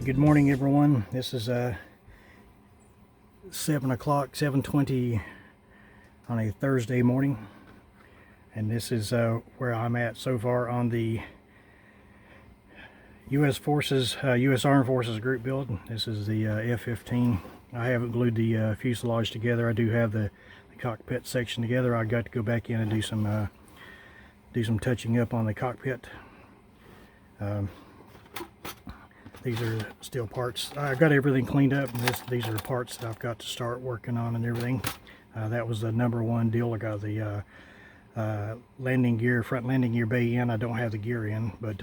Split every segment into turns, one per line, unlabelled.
Good morning, everyone. This is 7 o'clock, 7:20 on a Thursday morning, and this is where I'm at so far on the U.S. Armed Forces group build. This is the F-15. I haven't glued the fuselage together. I do have the cockpit section together. I got to go back in and do some touching up on the cockpit. These are still parts. I got everything cleaned up, and these are the parts that I've got to start working on and everything. That was the number one deal. I got the landing gear, front landing gear bay in. I don't have the gear in, but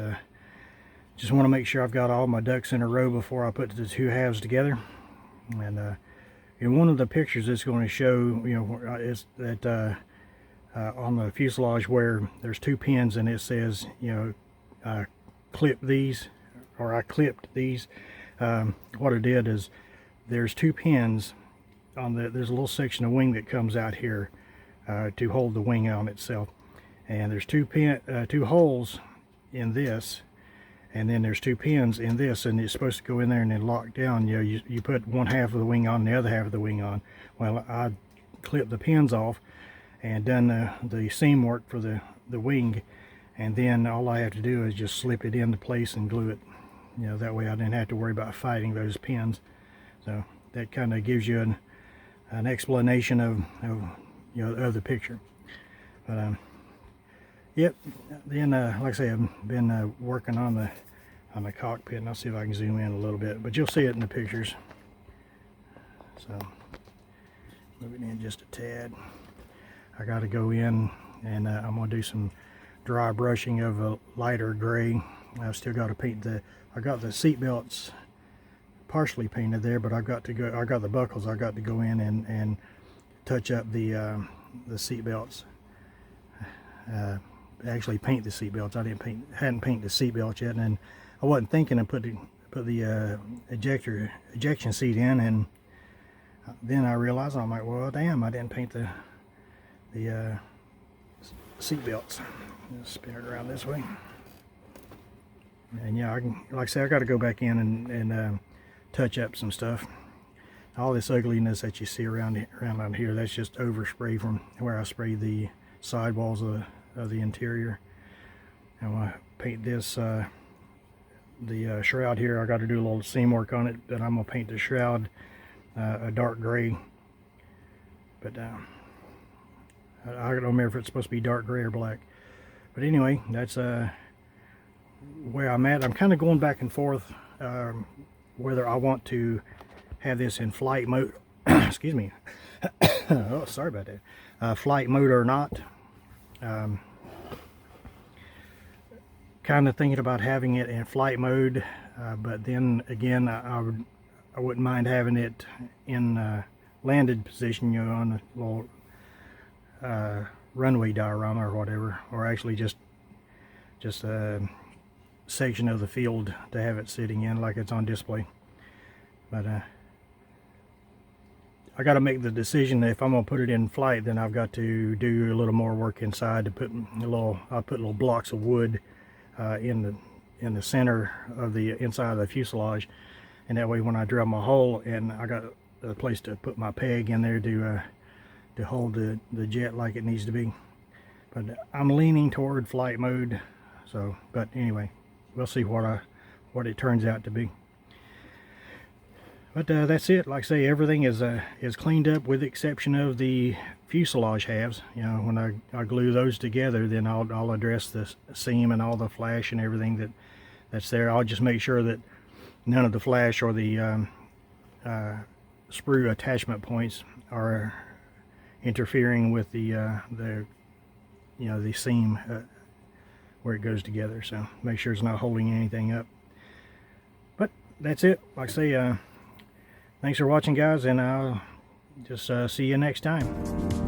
just want to make sure I've got all my ducks in a row before I put the two halves together. And in one of the pictures, it's going to show, is that on the fuselage where there's two pins, and it says, clip these. Or I clipped these. What I did is there's two pins on there's a little section of wing that comes out here to hold the wing on itself, and there's two holes in this, and then there's two pins in this, and it's supposed to go in there and then lock down. You put one half of the wing on and the other half of the wing on. Well, I clipped the pins off and done the seam work for the wing, and then all I have to do is just slip it into place and glue it. That way I didn't have to worry about fighting those pins. So that kind of gives you an explanation of the picture. But yep. Then like I say, I've been working on the cockpit, and I'll see if I can zoom in a little bit. But you'll see it in the pictures. So move it in just a tad. I got to go in and I'm going to do some dry brushing of a lighter gray. I've still got to paint I got the seat belts partially painted there, but I got the buckles. I got to go in and touch up the seat belts. Actually paint the seat belts. Hadn't painted the seat belts yet, and I wasn't thinking of put the ejection seat in, and then I realized, I'm like, well, damn, I didn't paint the seat belts. Just spin it around this way. And yeah, like I say, I got to go back in and touch up some stuff. All this ugliness that you see around here, that's just overspray from where I sprayed the sidewalls of the interior. And when I paint this, the shroud here, I got to do a little seam work on it, but I'm gonna paint the shroud a dark gray. But I don't remember if it's supposed to be dark gray or black. But anyway, that's where I'm at. I'm kind of going back and forth whether I want to have this in flight mode. Excuse me. Oh, sorry about that. Flight mode or not. Kind of thinking about having it in flight mode, but then again, I wouldn't mind having it in landed position, on a little runway diorama or whatever, or actually just a section of the field to have it sitting in like it's on display. But I got to make the decision that if I'm going to put it in flight, then I've got to do a little more work inside to put I'll put little blocks of wood in the center of the inside of the fuselage, and that way when I drill my hole, and I got a place to put my peg in there to hold the jet like it needs to be. But I'm leaning toward flight mode. So, but anyway, we'll see what it turns out to be. But that's it. Like I say, everything is cleaned up with the exception of the fuselage halves. When I glue those together, then I'll address the seam and all the flash and everything that's there. I'll just make sure that none of the flash or the sprue attachment points are interfering with the seam where it goes together. So make sure it's not holding anything up. But that's it. Like I say, thanks for watching, guys, and I'll just see you next time.